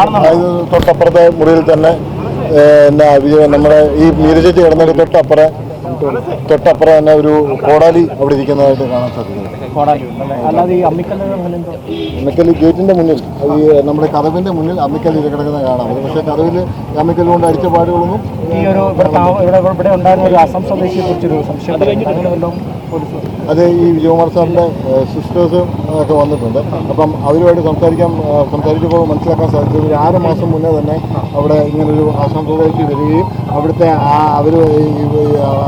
അതായത് തൊട്ടപ്പുറത്തെ മുറിയിൽ തന്നെ നമ്മുടെ ഈ മീരചേച്ചി കിടന്നത് തൊട്ടപ്പുറം തന്നെ ഒരു കോടാലി അവിടെ ഇരിക്കുന്നതായിട്ട് കാണാൻ സാധിക്കും. അമ്മിക്കൽ ഗേറ്റിന്റെ മുന്നിൽ ഈ നമ്മുടെ കതവിന്റെ മുന്നിൽ അമ്മിക്കൽ കിടക്കുന്നത് കാണാം. അത് പക്ഷേ കതവിൽ അമ്മിക്കൽ കൊണ്ട് അടിച്ച പാടുകളൊന്നും അത് ഈ വിജയകുമാർ സാറിൻ്റെ സിസ്റ്റേഴ്സ് ഒക്കെ വന്നിട്ടുണ്ട്. അപ്പം അവരുമായിട്ട് സംസാരിച്ചപ്പോൾ മനസ്സിലാക്കാൻ സാധിച്ചത് ഒരു 6 മാസം മുന്നേ തന്നെ അവിടെ ഇങ്ങനൊരു അസംഭവമായിട്ട് വരികയും അവിടുത്തെ അവർ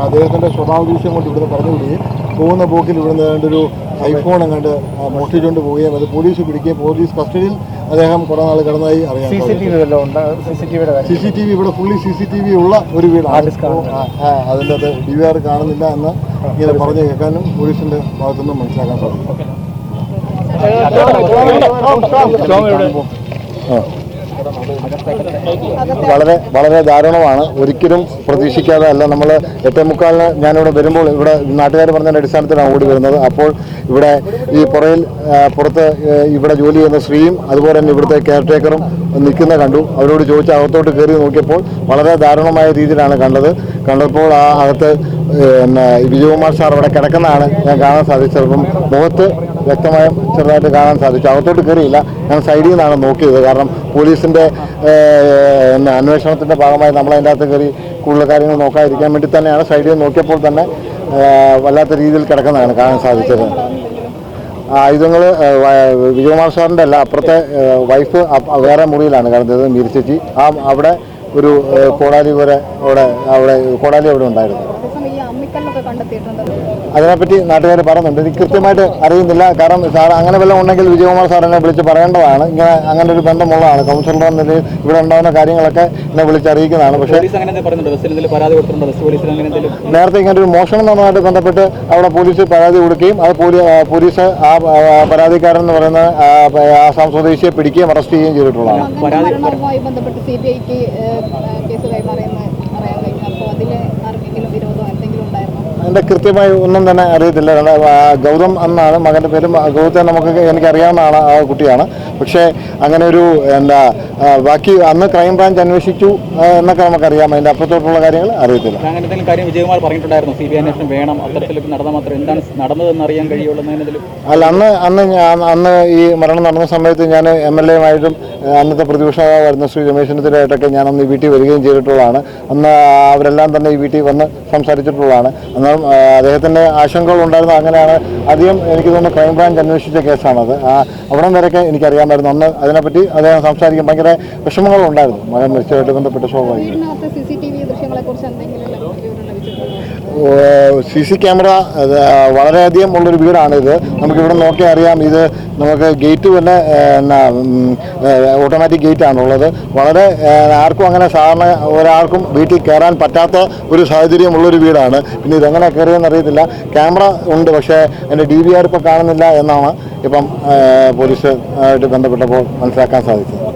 അദ്ദേഹത്തിൻ്റെ സ്വഭാവദൂഷ്യം കൊണ്ട് ഇവിടുന്ന് പറഞ്ഞു വിടുകയും പോകുന്ന പോക്കിൽ ഇവിടുന്ന് ഒരു ഐഫോൺ അങ്ങോട്ട് മോഷ്ടിച്ചുകൊണ്ട് പോവുകയും അത് പോലീസ് പിടിക്കുകയും പോലീസ് കസ്റ്റഡിയിൽ അദ്ദേഹം കുറേ നാൾ കിടന്നായി അറിയാം. CCTV ഇവിടെ ഫുള്ളി CCTV ഉള്ള ഒരു വീടാണ്. അതിൻ്റെ അത് DVR കാണുന്നില്ല എന്ന് ഇങ്ങനെ പറഞ്ഞു കേൾക്കാനും പോലീസിൻ്റെ ഭാഗത്തുനിന്നും മനസ്സിലാക്കാൻ സാധിക്കും. വളരെ ദാരുണമാണ്. ഒരിക്കലും പ്രതീക്ഷിക്കാതെ അല്ല. നമ്മൾ 8:45 ഞാനിവിടെ വരുമ്പോൾ ഇവിടെ നാട്ടുകാർ പറഞ്ഞതിൻ്റെ അടിസ്ഥാനത്തിലാണ് ഓടി വരുന്നത്. അപ്പോൾ ഇവിടെ ഈ പുറത്ത് ഇവിടെ ജോലി ചെയ്യുന്ന സ്ത്രീയും അതുപോലെ തന്നെ ഇവിടുത്തെ കെയർടേക്കറും നിൽക്കുന്ന കണ്ടു. അവരോട് ചോദിച്ച് അകത്തോട്ട് കയറി നോക്കിയപ്പോൾ വളരെ ദാരുണമായ രീതിയിലാണ് കണ്ടപ്പോൾ ആ അകത്ത് വിജയകുമാർ സാർ അവിടെ കിടക്കുന്നതാണ് ഞാൻ കാണാൻ സാധിച്ചത്. അപ്പം മുഖത്ത് വ്യക്തമായും ചെറുതായിട്ട് കാണാൻ സാധിച്ചു. അകത്തോട്ട് കയറിയില്ല, ഞാൻ സൈഡിൽ നിന്നാണ് നോക്കിയത്. കാരണം പോലീസിൻ്റെ അന്വേഷണത്തിൻ്റെ ഭാഗമായി നമ്മളതിൻ്റെ അകത്ത് കയറി കൂടുതൽ കാര്യങ്ങൾ നോക്കാതിരിക്കാൻ വേണ്ടി തന്നെയാണ് സൈഡിൽ നോക്കിയപ്പോൾ തന്നെ വല്ലാത്ത രീതിയിൽ കിടക്കുന്നതാണ് കാണാൻ സാധിച്ചത്. ആയുധങ്ങൾ വിജയകുമാർ സാറിൻ്റെ അല്ല, അപ്പുറത്തെ വൈഫ് വേറെ മുറിയിലാണ് കിടന്നത്, മീരച്ചേച്ചി. അവിടെ ഒരു കോടാലി അവിടെ ഉണ്ടായിരുന്നു. അതിനെപ്പറ്റി നാട്ടുകാർ പറയുന്നുണ്ട്. എനിക്ക് കൃത്യമായിട്ട് അറിയുന്നില്ല. കാരണം സാർ അങ്ങനെ വല്ലതും ഉണ്ടെങ്കിൽ വിജയകുമാർ സാറിനെ വിളിച്ച് പറയേണ്ടതാണ്. ഇങ്ങനെ അങ്ങനെ ഒരു ബന്ധമുള്ളതാണ്. കൗൺസിലർ എന്ന നിലയിൽ ഇവിടെ ഉണ്ടാകുന്ന കാര്യങ്ങളൊക്കെ എന്നെ വിളിച്ചറിയിക്കുന്നതാണ്. പക്ഷേ നേരത്തെ ഇങ്ങനെ ഒരു മോഷണം നടന്നതുമായിട്ട് ബന്ധപ്പെട്ട് അവിടെ പോലീസ് പരാതി കൊടുക്കുകയും അത് പോലീസ് ആ പരാതിക്കാരൻ എന്ന് പറയുന്ന ആസാം സ്വദേശിയെ പിടിക്കുകയും അറസ്റ്റ് ചെയ്യുകയും ചെയ്തിട്ടുള്ളതാണ്. എൻ്റെ കൃത്യമായി ഒന്നും തന്നെ അറിയത്തില്ല. ഗൗതം എന്നാണ് മകൻ്റെ പേരും. ഗൗതത്തെ എനിക്കറിയാവുന്നതാണ്, ആ കുട്ടിയാണ്. പക്ഷേ അങ്ങനെ ഒരു ബാക്കി അന്ന് ക്രൈംബ്രാഞ്ച് അന്വേഷിച്ചു എന്നൊക്കെ നമുക്കറിയാം. അതിൻ്റെ അപ്പുറത്തോട്ടുള്ള കാര്യങ്ങൾ അറിയത്തില്ല. അല്ല, അന്ന് ഈ മരണം നടന്ന സമയത്ത് ഞാൻ MLA മായിട്ടും അന്നത്തെ പ്രതിപക്ഷ വരുന്ന ശ്രീ രമേശ് ചെന്നിത്തലയായിട്ടൊക്കെ ഞാനന്ന് ഈ വീട്ടിൽ വരികയും ചെയ്തിട്ടുള്ളതാണ്. അന്ന് അവരെല്ലാം തന്നെ ഈ വീട്ടിൽ വന്ന് സംസാരിച്ചിട്ടുള്ളതാണ്. എന്നാൽ അദ്ദേഹത്തിൻ്റെ ആശങ്കകൾ ഉണ്ടായിരുന്നു. അങ്ങനെയാണ് അധികം എനിക്ക് തോന്നുന്നു ക്രൈംബ്രാഞ്ച് അന്വേഷിച്ച കേസാണത്. അവിടം വരെയൊക്കെ എനിക്കറിയാമായിരുന്നു. അന്ന് അതിനെപ്പറ്റി അദ്ദേഹം സംസാരിക്കാൻ ഭയങ്കര വിഷമങ്ങളുണ്ടായിരുന്നു. മകൻ മരിച്ചതായിട്ട് ബന്ധപ്പെട്ട സ്വാഭാവികം. CC ക്യാമറ വളരെയധികം ഉള്ളൊരു വീടാണിത്. നമുക്കിവിടെ നോക്കിയാൽ അറിയാം. ഇത് നമുക്ക് ഗേറ്റ് തന്നെ ഓട്ടോമാറ്റിക് ഗേറ്റാണുള്ളത്. വളരെ ആർക്കും അങ്ങനെ സാധാരണ ഒരാൾക്കും വീട്ടിൽ കയറാൻ പറ്റാത്ത ഒരു സാഹചര്യമുള്ളൊരു വീടാണ്. പിന്നെ ഇതെങ്ങനെ കയറിയെന്ന് അറിയത്തില്ല. ക്യാമറ ഉണ്ട്, പക്ഷേ അതിൻ്റെ DVR ഇപ്പോൾ കാണുന്നില്ല എന്നാണ് ഇപ്പം പോലീസ് ആയിട്ട് ബന്ധപ്പെട്ടപ്പോൾ മനസ്സിലാക്കാൻ സാധിച്ചത്.